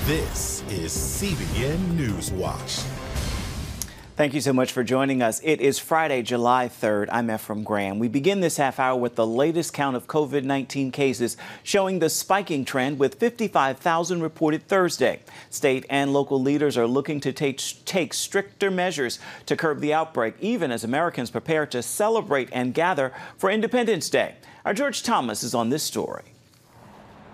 This is CBN NewsWatch. Thank you so much for joining us. It is Friday, July 3rd. I'm Ephraim Graham. We begin this half hour with the latest count of COVID-19 cases showing the spiking trend with 55,000 reported Thursday. State and local leaders are looking to take stricter measures to curb the outbreak, even as Americans prepare to celebrate and gather for Independence Day. Our George Thomas is on this story.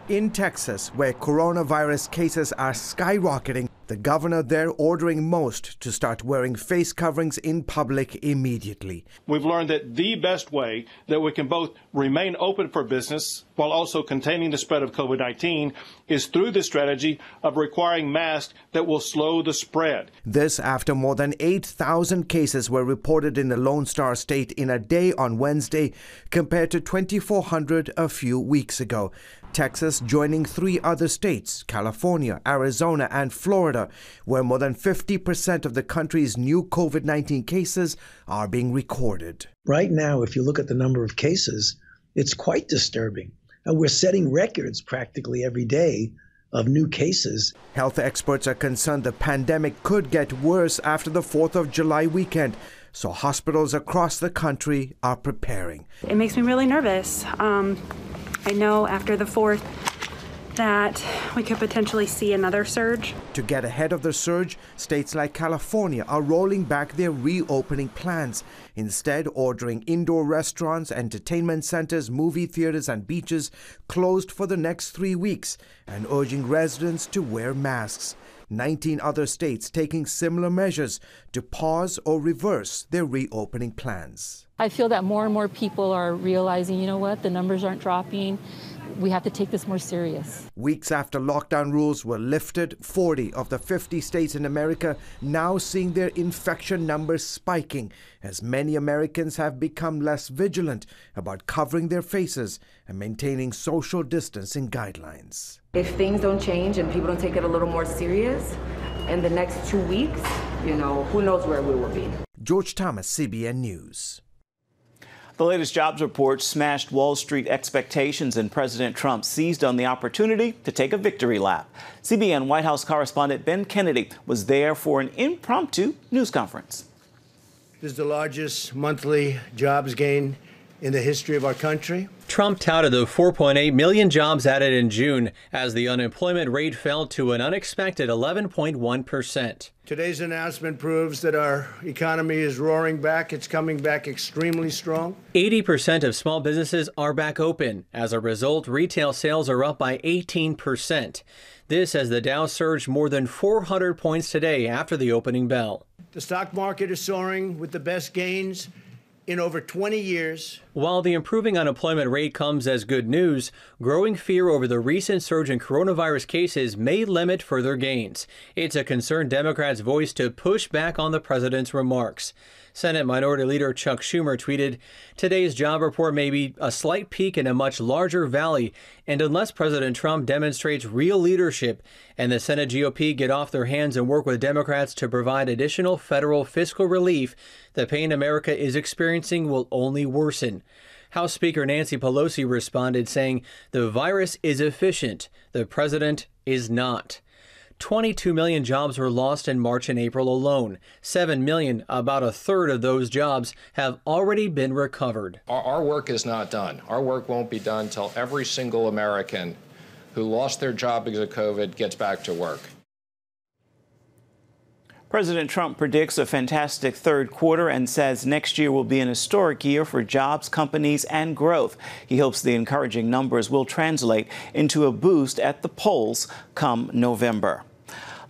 In Texas, where coronavirus cases are skyrocketing, the governor there ordering most to start wearing face coverings in public immediately. We've learned that the best way that we can both remain open for business while also containing the spread of COVID-19 is through the strategy of requiring masks that will slow the spread. This after more than 8,000 cases were reported in the Lone Star State in a day on Wednesday, compared to 2,400 a few weeks ago. Texas joining 3 other states, California, Arizona, and Florida, where more than 50% of the country's new COVID-19 cases are being recorded. Right now, if you look at the number of cases, it's quite disturbing. And we're setting records practically every day of new cases. Health experts are concerned the pandemic could get worse after the 4th of July weekend, so hospitals across the country are preparing. It makes me really nervous. I know after the 4th that we could potentially see another surge. To get ahead of the surge, states like California are rolling back their reopening plans, instead ordering indoor restaurants, entertainment centers, movie theaters, and beaches closed for the next 3 weeks and urging residents to wear masks. 19 other states taking similar measures to pause or reverse their reopening plans. I feel that more and more people are realizing, you know what, the numbers aren't dropping. We have to take this more serious. Weeks after lockdown rules were lifted, 40 of the 50 states in America now seeing their infection numbers spiking, as many Americans have become less vigilant about covering their faces and maintaining social distancing guidelines. If things don't change and people don't take it a little more serious in the next 2 weeks, who knows where we will be. George Thomas, CBN News. The latest jobs report smashed Wall Street expectations, and President Trump seized on the opportunity to take a victory lap. CBN White House correspondent Ben Kennedy was there for an impromptu news conference. This is the largest monthly jobs gain in the history of our country. Trump touted the 4.8 million jobs added in June as the unemployment rate fell to an unexpected 11.1%. Today's announcement proves that our economy is roaring back. It's coming back extremely strong. 80% of small businesses are back open. As a result, retail sales are up by 18%. This as the Dow surged more than 400 points today after the opening bell. The stock market is soaring with the best gains in over 20 years. While the improving unemployment rate comes as good news, growing fear over the recent surge in coronavirus cases may limit further gains. It's a concern Democrats voiced to push back on the president's remarks. Senate Minority Leader Chuck Schumer tweeted, "Today's job report may be a slight peak in a much larger valley, and unless President Trump demonstrates real leadership and the Senate GOP get off their hands and work with Democrats to provide additional federal fiscal relief, the pain America is experiencing will only worsen." House Speaker Nancy Pelosi responded, saying, "The virus is efficient. The president is not." 22 million jobs were lost in March and April alone. 7 million, about a third of those jobs, have already been recovered. Our work is not done. Our work won't be done until every single American who lost their job because of COVID gets back to work. President Trump predicts a fantastic third quarter and says next year will be an historic year for jobs, companies, and growth. He hopes the encouraging numbers will translate into a boost at the polls come November.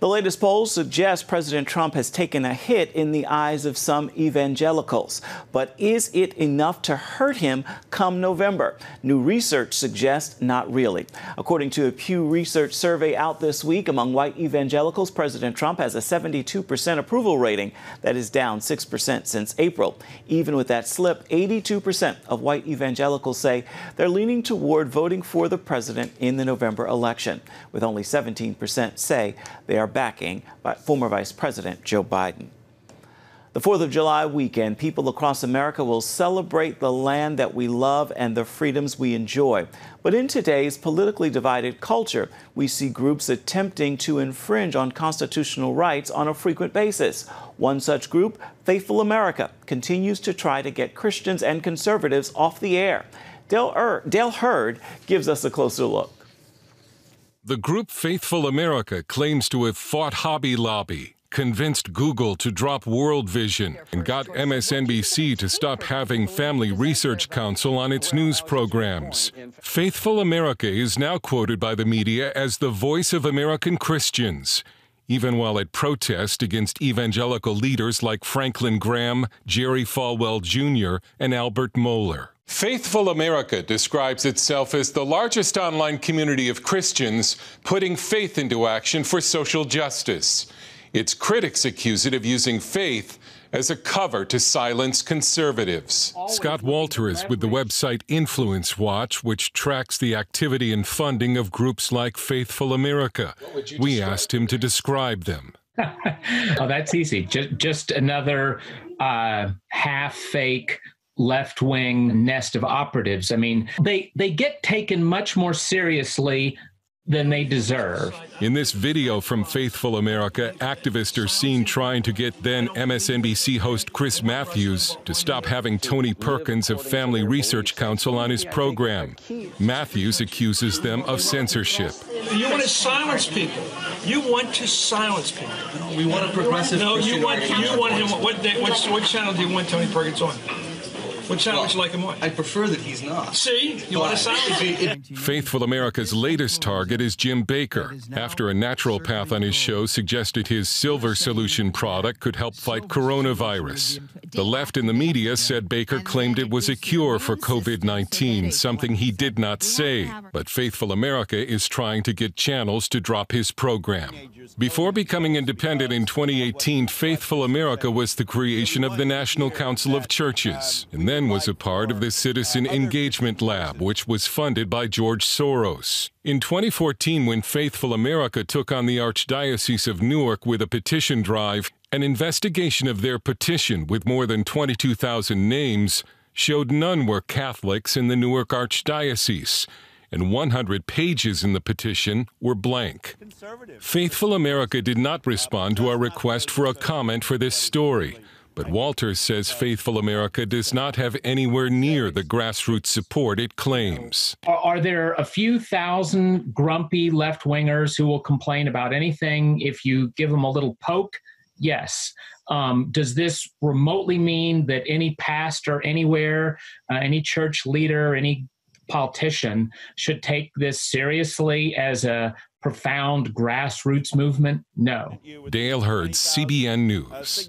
The latest polls suggest President Trump has taken a hit in the eyes of some evangelicals. But is it enough to hurt him come November? New research suggests not really. According to a Pew Research survey out this week among white evangelicals, President Trump has a 72% approval rating. That is down 6% since April. Even with that slip, 82% of white evangelicals say they're leaning toward voting for the president in the November election, with only 17% say they are backing by former Vice President Joe Biden. The 4th of July weekend, people across America will celebrate the land that we love and the freedoms we enjoy. But in today's politically divided culture, we see groups attempting to infringe on constitutional rights on a frequent basis. One such group, Faithful America, continues to try to get Christians and conservatives off the air. Dale Hurd gives us a closer look. The group Faithful America claims to have fought Hobby Lobby, convinced Google to drop World Vision, and got MSNBC to stop having Family Research Council on its news programs. Faithful America is now quoted by the media as the voice of American Christians, even while at protest against evangelical leaders like Franklin Graham, Jerry Falwell Jr., and Albert Mohler. Faithful America describes itself as the largest online community of Christians putting faith into action for social justice. Its critics accuse it of using faith as a cover to silence conservatives. Scott Walter is with the website Influence Watch, which tracks the activity and funding of groups like Faithful America. We asked him to describe them. Oh, that's easy. Just another half-fake left-wing nest of operatives. I mean, they get taken much more seriously than they deserve. In this video from Faithful America, activists are seen trying to get then MSNBC host Chris Matthews to stop having Tony Perkins of Family Research Council on his program. Matthews accuses them of censorship. You want to silence people. You want to silence people. We want a progressive. No, you want him. What channel do you want Tony Perkins on? What channel would you like him on? I prefer that he's not. See? You want to silence him. Faithful America's latest target is Jim Bakker, after a naturopath on his show suggested his Silver Solution product could help fight coronavirus. The left and the media said Bakker claimed it was a cure for COVID-19, something he did not say. But Faithful America is trying to get channels to drop his program. Before becoming independent in 2018, Faithful America was the creation of the National Council of Churches, and then was a part of the Citizen Engagement Lab, which was funded by George Soros. In 2014, when Faithful America took on the Archdiocese of Newark with a petition drive, an investigation of their petition with more than 22,000 names showed none were Catholics in the Newark Archdiocese, and 100 pages in the petition were blank. Faithful America did not respond to our request for a comment for this story. But Walters says Faithful America does not have anywhere near the grassroots support it claims. Are there a few thousand grumpy left-wingers who will complain about anything if you give them a little poke? Yes. Does this remotely mean that any pastor anywhere, any church leader, any politician should take this seriously as a profound grassroots movement? No. Dale Hurd, CBN News.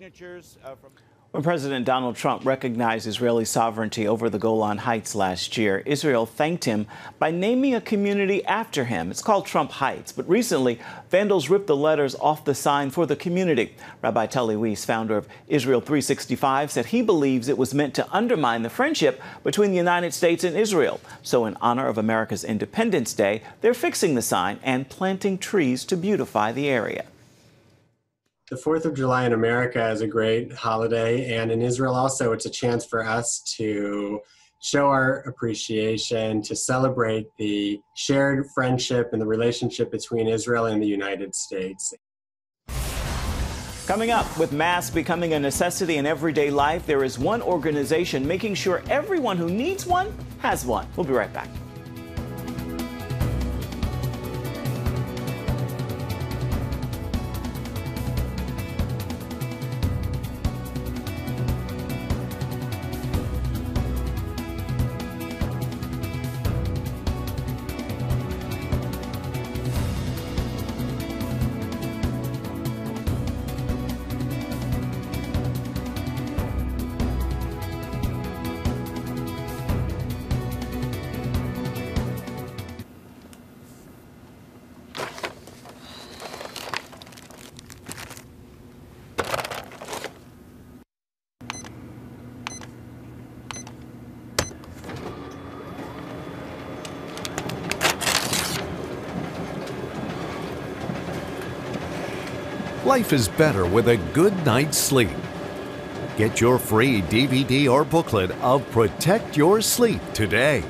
When President Donald Trump recognized Israeli sovereignty over the Golan Heights last year, Israel thanked him by naming a community after him. It's called Trump Heights, but recently vandals ripped the letters off the sign for the community. Rabbi Tully Weiss, founder of Israel 365, said he believes it was meant to undermine the friendship between the United States and Israel. So in honor of America's Independence Day, they're fixing the sign and planting trees to beautify the area. The 4th of July in America is a great holiday, and in Israel also, it's a chance for us to show our appreciation, to celebrate the shared friendship and the relationship between Israel and the United States. Coming up, with masks becoming a necessity in everyday life, there is one organization making sure everyone who needs one has one. We'll be right back. Life is better with a good night's sleep. Get your free DVD or booklet of Protect Your Sleep today.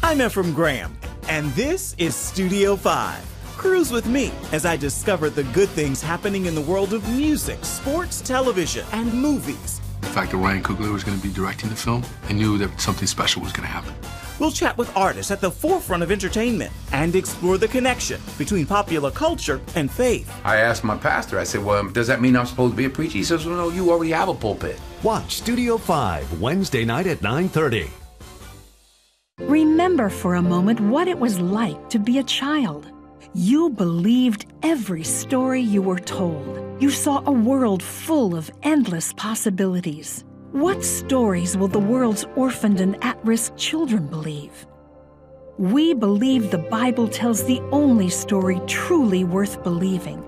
I'm Ephraim Graham, and this is Studio 5. Cruise with me as I discover the good things happening in the world of music, sports, television, and movies. The fact that Ryan Coogler was going to be directing the film, I knew that something special was going to happen. We'll chat with artists at the forefront of entertainment and explore the connection between popular culture and faith. I asked my pastor, I said, well, does that mean I'm supposed to be a preacher? He says, well, no, you already have a pulpit. Watch Studio 5 Wednesday night at 9:30. Remember for a moment what it was like to be a child. You believed every story you were told. You saw a world full of endless possibilities. What stories will the world's orphaned and at-risk children believe? We believe the Bible tells the only story truly worth believing.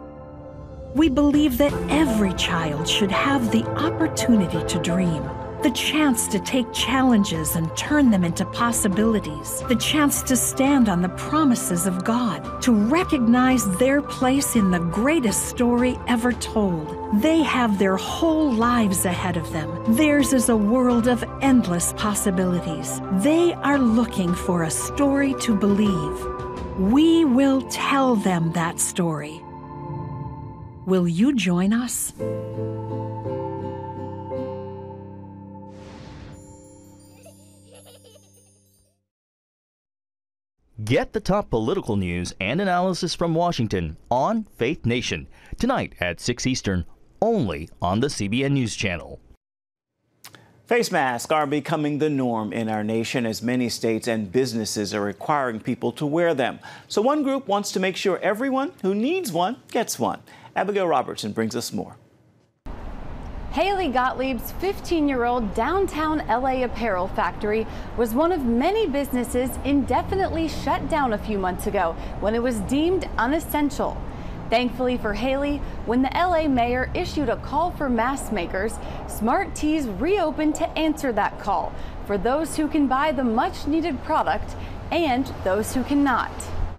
We believe that every child should have the opportunity to dream, the chance to take challenges and turn them into possibilities, the chance to stand on the promises of God, to recognize their place in the greatest story ever told. They have their whole lives ahead of them. Theirs is a world of endless possibilities. They are looking for a story to believe. We will tell them that story. Will you join us? Get the top political news and analysis from Washington on Faith Nation, tonight at 6 Eastern, only on the CBN News Channel. Face masks are becoming the norm in our nation as many states and businesses are requiring people to wear them. So one group wants to make sure everyone who needs one gets one. Abigail Robertson brings us more. Haley Gottlieb's 15-year-old downtown LA apparel factory was one of many businesses indefinitely shut down a few months ago when it was deemed unessential. Thankfully for Haley, when the LA mayor issued a call for mask makers, Smart Tees reopened to answer that call for those who can buy the much-needed product and those who cannot.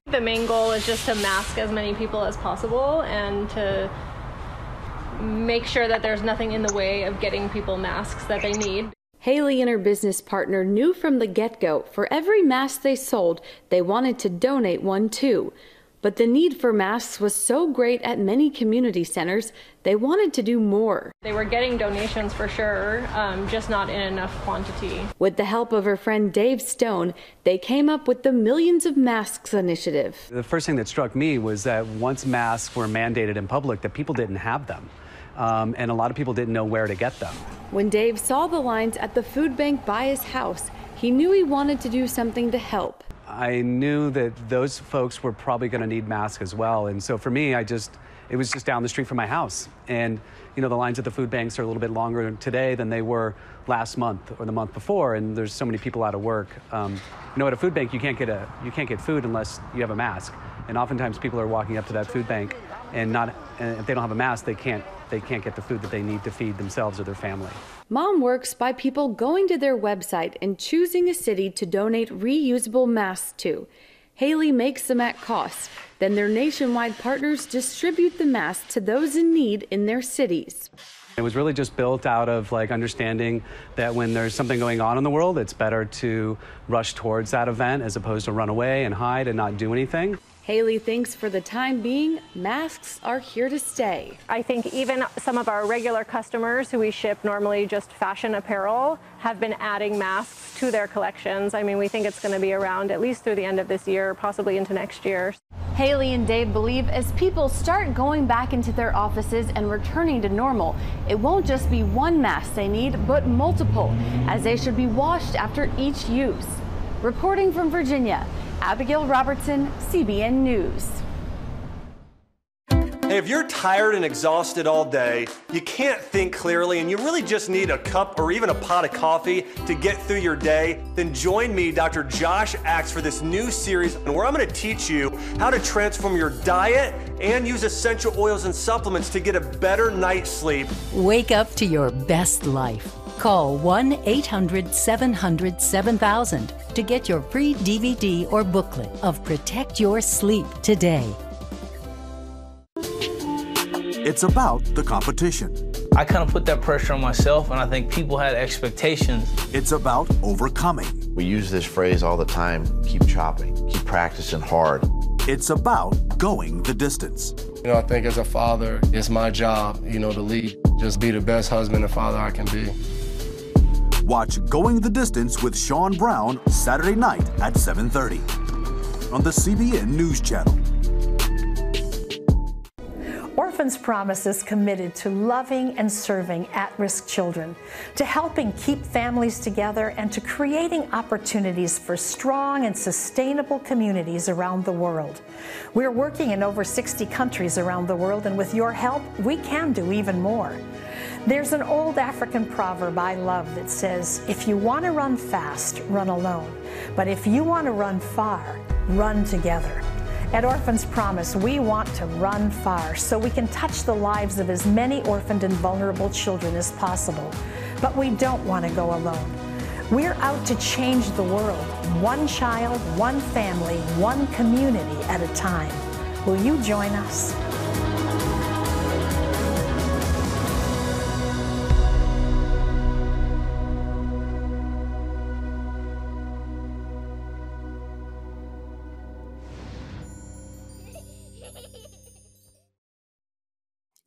The main goal is just to mask as many people as possible and to make sure that there's nothing in the way of getting people masks that they need. Haley and her business partner knew from the get-go for every mask they sold, they wanted to donate one too. But the need for masks was so great at many community centers, they wanted to do more. They were getting donations for sure, just not in enough quantity. With the help of her friend Dave Stone, they came up with the Millions of Masks initiative. The first thing that struck me was that once masks were mandated in public, that people didn't have them. And a lot of people didn't know where to get them. When Dave saw the lines at the food bank by his house, he knew he wanted to do something to help. I knew that those folks were probably going to need masks as well. And so for me, it was just down the street from my house. And, you know, the lines at the food banks are a little bit longer today than they were last month or the month before. And there's so many people out of work. You know, at a food bank, you can't get food unless you have a mask. And oftentimes people are walking up to that food bank and if they don't have a mask, they can't get the food that they need to feed themselves or their family. Mom works by people going to their website and choosing a city to donate reusable masks to. Haley makes them at cost. Then their nationwide partners distribute the masks to those in need in their cities. It was really just built out of understanding that when there's something going on in the world, it's better to rush towards that event as opposed to run away and hide and not do anything. Haley thinks for the time being, masks are here to stay. I think even some of our regular customers who we ship normally just fashion apparel have been adding masks to their collections. I mean, we think it's going to be around at least through the end of this year, possibly into next year. Haley and Dave believe as people start going back into their offices and returning to normal, it won't just be one mask they need, but multiple, as they should be washed after each use. Reporting from Virginia, Abigail Robertson, CBN News. Hey, if you're tired and exhausted all day, you can't think clearly, and you really just need a cup or even a pot of coffee to get through your day, then join me, Dr. Josh Axe, for this new series where I'm going to teach you how to transform your diet and use essential oils and supplements to get a better night's sleep. Wake up to your best life. Call 1-800-700-7000 to get your free DVD or booklet of Protect Your Sleep today. It's about the competition. I kind of put that pressure on myself, and I think people had expectations. It's about overcoming. We use this phrase all the time, keep chopping, keep practicing hard. It's about going the distance. I think as a father, it's my job, to lead, just be the best husband and father I can be. Watch Going the Distance with Sean Brown Saturday night at 7:30 on the CBN News Channel. Orphans Promise is committed to loving and serving at-risk children, to helping keep families together, and to creating opportunities for strong and sustainable communities around the world. We're working in over 60 countries around the world, and with your help, we can do even more. There's an old African proverb I love that says, if you want to run fast, run alone. But if you want to run far, run together. At Orphans Promise, we want to run far so we can touch the lives of as many orphaned and vulnerable children as possible. But we don't want to go alone. We're out to change the world, one child, one family, one community at a time. Will you join us?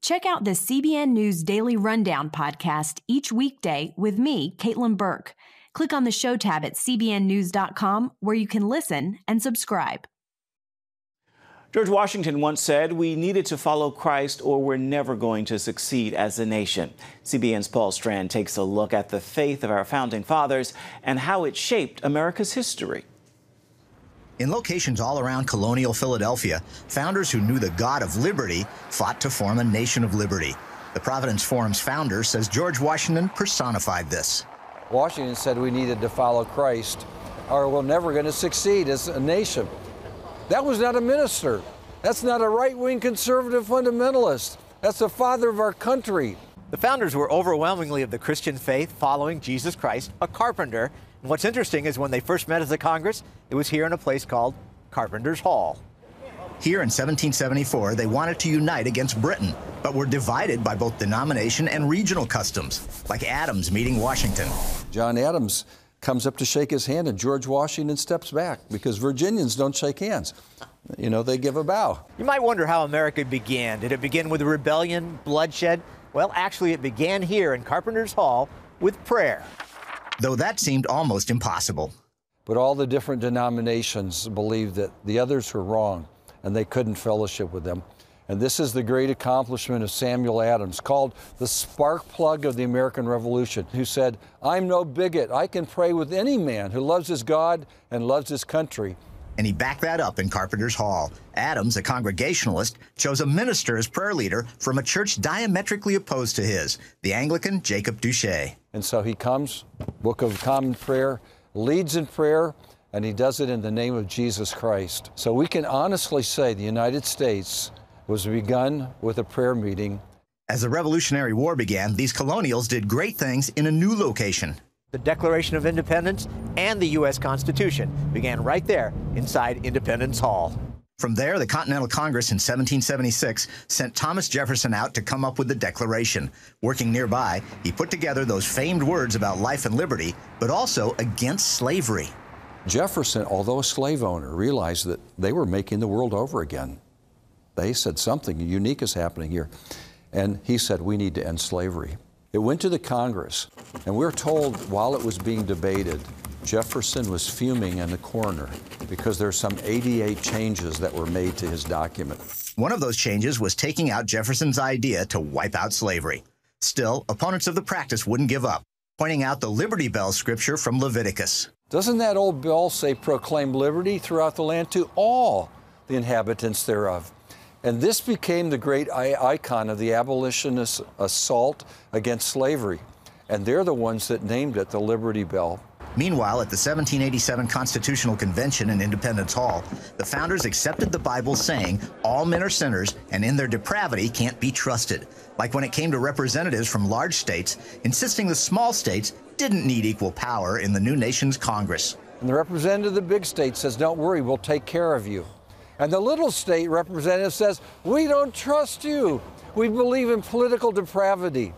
Check out the CBN News Daily Rundown podcast each weekday with me, Caitlin Burke. Click on the show tab at cbnnews.com where you can listen and subscribe. George Washington once said we needed to follow Christ or we're never going to succeed as a nation. CBN's Paul Strand takes a look at the faith of our founding fathers and how it shaped America's history. In locations all around colonial Philadelphia, founders who knew the God of liberty fought to form a nation of liberty. The Providence Forum's founder says George Washington personified this. Washington said we needed to follow Christ or we're never going to succeed as a nation. That was not a minister. That's not a right-wing conservative fundamentalist. That's the father of our country. The founders were overwhelmingly of the Christian faith, following Jesus Christ, a carpenter. And what's interesting is when they first met as a Congress, it was here in a place called Carpenter's Hall. Here in 1774, they wanted to unite against Britain, but were divided by both denomination and regional customs, like Adams meeting Washington. John Adams comes up to shake his hand, and George Washington steps back because Virginians don't shake hands. They give a bow. You might wonder how America began. Did it begin with rebellion, bloodshed? Well, actually, it began here in Carpenter's Hall with prayer. Though that seemed almost impossible. But all the different denominations believed that the others were wrong and they couldn't fellowship with them. And this is the great accomplishment of Samuel Adams, called the spark plug of the American Revolution, who said, I'm no bigot. I can pray with any man who loves his God and loves his country. And he backed that up in Carpenter's Hall. Adams, a Congregationalist, chose a minister as prayer leader from a church diametrically opposed to his, the Anglican Jacob Duché. And so he comes, Book of Common Prayer, leads in prayer, and he does it in the name of Jesus Christ. So we can honestly say the United States was begun with a prayer meeting. As the Revolutionary War began, these colonials did great things in a new location. The Declaration of Independence and the U.S. Constitution began right there inside Independence Hall. From there, the Continental Congress in 1776 sent Thomas Jefferson out to come up with the Declaration. Working nearby, he put together those famed words about life and liberty, but also against slavery. Jefferson, although a slave owner, realized that they were making the world over again. They said something unique is happening here. And he said, we need to end slavery. It went to the Congress, and we're told while it was being debated, Jefferson was fuming in the corner because there's some 88 changes that were made to his document. One of those changes was taking out Jefferson's idea to wipe out slavery. Still, opponents of the practice wouldn't give up, pointing out the Liberty Bell scripture from Leviticus. Doesn't that old bill say proclaim liberty throughout the land to all the inhabitants thereof? And this became the great icon of the abolitionist assault against slavery. And they're the ones that named it the Liberty Bell. Meanwhile, at the 1787 Constitutional Convention in Independence Hall, the founders accepted the Bible saying all men are sinners and in their depravity can't be trusted. Like when it came to representatives from large states, insisting the small states didn't need equal power in the new nation's Congress. And the representative of the big state says, don't worry, we'll take care of you. And the little state representative says, we don't trust you. We believe in political depravity.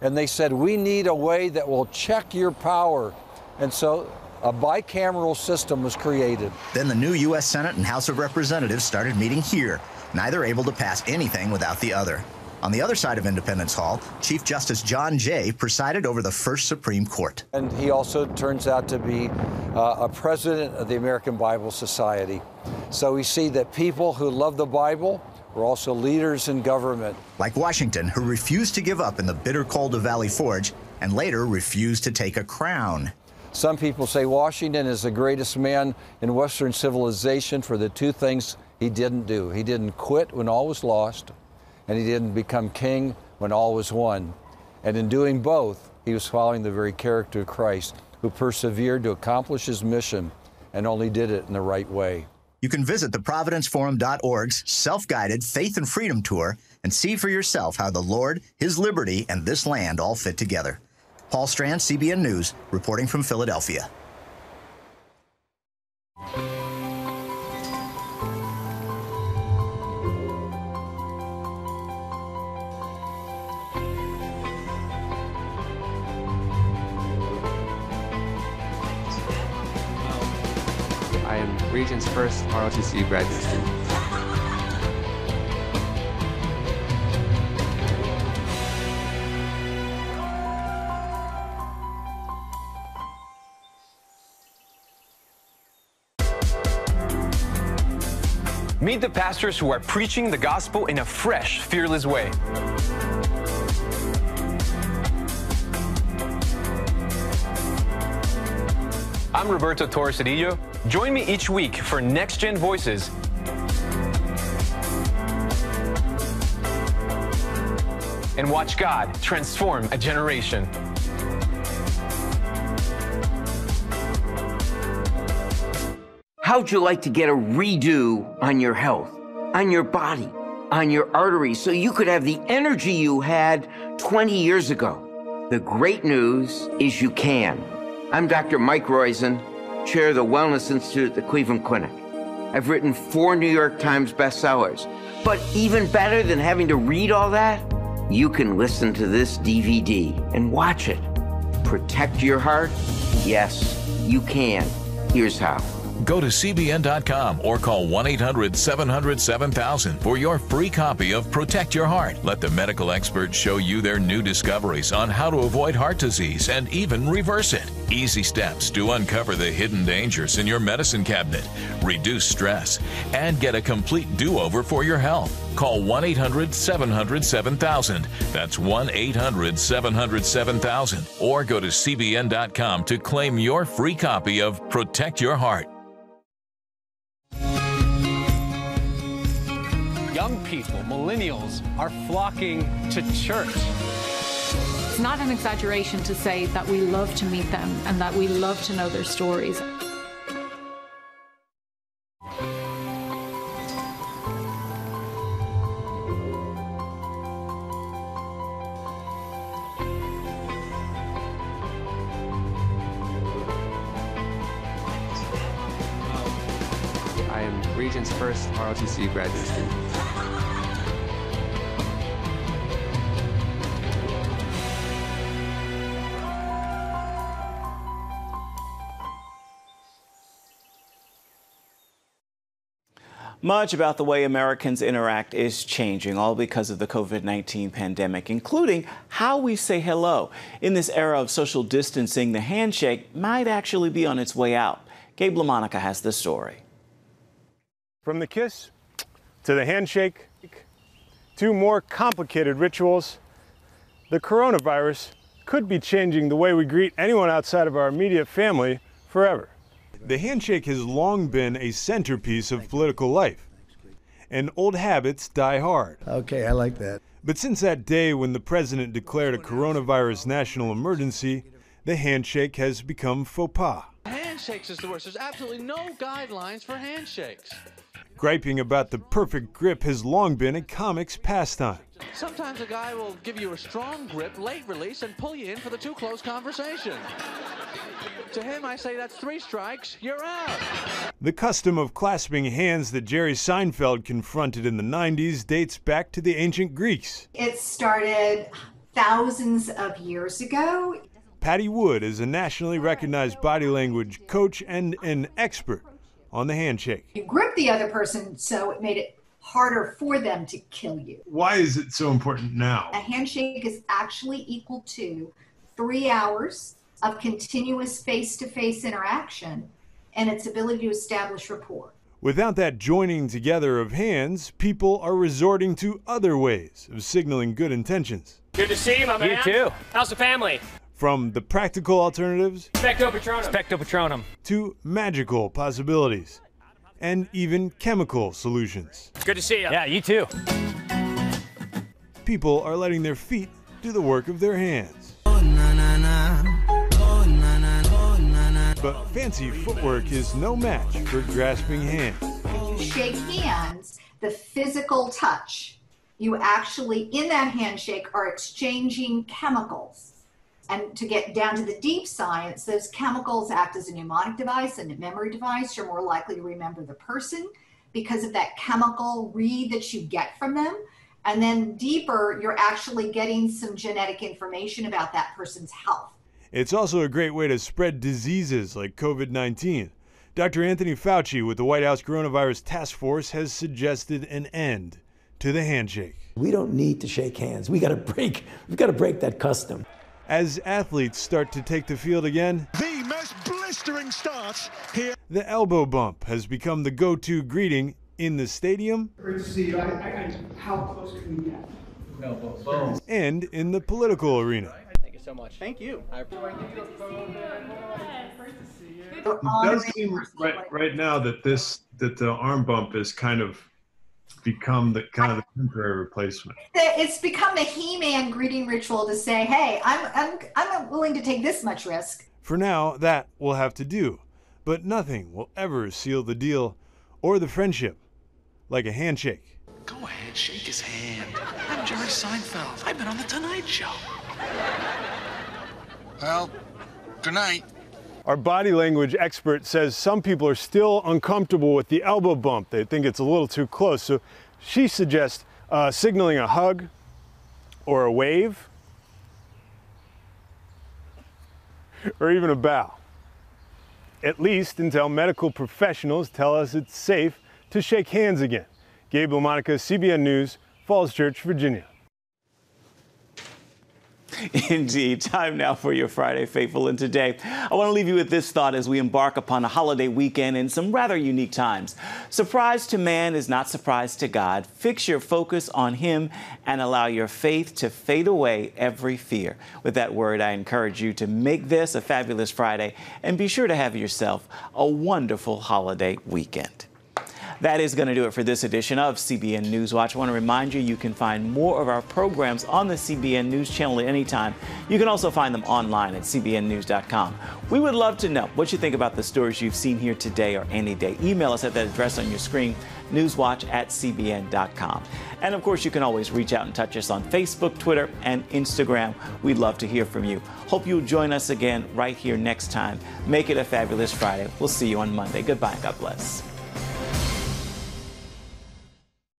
And they said, we need a way that will check your power. And so a bicameral system was created. Then the new U.S. Senate and House of Representatives started meeting here, neither able to pass anything without the other. On the other side of Independence Hall, Chief Justice John Jay presided over the first Supreme Court. And he also turns out to be a president of the American Bible Society. So we see that people who love the Bible were also leaders in government. Like Washington, who refused to give up in the bitter cold of Valley Forge and later refused to take a crown. Some people say Washington is the greatest man in Western civilization for the two things he didn't do. He didn't quit when all was lost, and he didn't become king when all was won. And in doing both, he was following the very character of Christ, who persevered to accomplish his mission and only did it in the right way. You can visit theprovidenceforum.org's self-guided Faith and Freedom Tour and see for yourself how the Lord, His liberty, and this land all fit together. Paul Strand, CBN News, reporting from Philadelphia. I am Region's first ROTC graduate student. Meet the pastors who are preaching the gospel in a fresh, fearless way. I'm Roberto Torres-Cedillo. Join me each week for Next Gen Voices. And watch God transform a generation. How'd you like to get a redo on your health, on your body, on your arteries, so you could have the energy you had 20 years ago? The great news is you can. I'm Dr. Mike Roizen, chair of the Wellness Institute at the Cleveland Clinic. I've written 4 New York Times bestsellers. But even better than having to read all that, you can listen to this DVD and watch it. Protect your heart? Yes, you can. Here's how. Go to CBN.com or call 1-800-700-7000 for your free copy of Protect Your Heart. Let the medical experts show you their new discoveries on how to avoid heart disease and even reverse it. Easy steps to uncover the hidden dangers in your medicine cabinet, reduce stress, and get a complete do-over for your health. Call 1-800-700-7000. That's 1-800-700-7000. Or go to CBN.com to claim your free copy of Protect Your Heart. Young people, millennials, are flocking to church. It's not an exaggeration to say that we love to meet them and that we love to know their stories. I am Region's first ROTC graduate student. Much about the way Americans interact is changing, all because of the COVID-19 pandemic, including how we say hello. In this era of social distancing, the handshake might actually be on its way out. Gabe LaMonica has the story. From the kiss to the handshake, 2 more complicated rituals, the coronavirus could be changing the way we greet anyone outside of our immediate family forever. The handshake has long been a centerpiece of political life, and old habits die hard. Okay, I like that. But since that day when the president declared a coronavirus national emergency, the handshake has become faux pas. Handshakes is the worst. There's absolutely no guidelines for handshakes. Griping about the perfect grip has long been a comic's pastime. Sometimes a guy will give you a strong grip, late release, and pull you in for the too close conversation. To him, I say that's 3 strikes, you're out. The custom of clasping hands that Jerry Seinfeld confronted in the 90s dates back to the ancient Greeks. It started thousands of years ago. Patty Wood is a nationally recognized body language coach and an expert on the handshake. You grip the other person, so it made it harder for them to kill you. Why is it so important now? A handshake is actually equal to 3 hours of continuous face-to-face interaction and its ability to establish rapport. Without that joining together of hands, people are resorting to other ways of signaling good intentions. Good to see you, my man. You too. How's the family? From the practical alternatives Specto Patronum. Specto Patronum. to magical possibilities and even chemical solutions. Good to see you. Yeah, you too. People are letting their feet do the work of their hands. But fancy footwork is no match for grasping hands. When you shake hands, the physical touch, you actually, in that handshake, are exchanging chemicals. And to get down to the deep science, those chemicals act as a mnemonic device and a memory device. You're more likely to remember the person because of that chemical read that you get from them. And then deeper, you're actually getting some genetic information about that person's health. It's also a great way to spread diseases like COVID-19. Dr. Anthony Fauci with the White House Coronavirus Task Force has suggested an end to the handshake. We don't need to shake hands. We've got to break that custom. As athletes start to take the field again, the most blistering start here. The elbow bump has become the go-to greeting in the stadium. Great to see you. How close can we get? Elbow. And in the political arena. Thank you so much. Thank you. It does seem right now that the arm bump is kind of become the temporary replacement. It's become the He-Man greeting ritual to say, hey, I'm willing to take this much risk. For now, that will have to do. But nothing will ever seal the deal or the friendship like a handshake. Go ahead, shake his hand. I'm Jerry Seinfeld. I've been on The Tonight Show. Well, good night. Our body language expert says some people are still uncomfortable with the elbow bump. They think it's a little too close. So she suggests signaling a hug or a wave or even a bow. At least until medical professionals tell us it's safe to shake hands again. Gabe LaMonica, CBN News, Falls Church, Virginia. Indeed. Time now for your Friday Faithful. And today, I want to leave you with this thought as we embark upon a holiday weekend in some rather unique times. Surprise to man is not surprise to God. Fix your focus on Him and allow your faith to fade away every fear. With that word, I encourage you to make this a fabulous Friday and be sure to have yourself a wonderful holiday weekend. That is going to do it for this edition of CBN NewsWatch. I want to remind you can find more of our programs on the CBN News Channel at any time. You can also find them online at cbnnews.com. We would love to know what you think about the stories you've seen here today or any day. Email us at that address on your screen, newswatch@cbn.com. And of course, you can always reach out and touch us on Facebook, Twitter, and Instagram. We'd love to hear from you. Hope you'll join us again right here next time. Make it a fabulous Friday. We'll see you on Monday. Goodbye and God bless.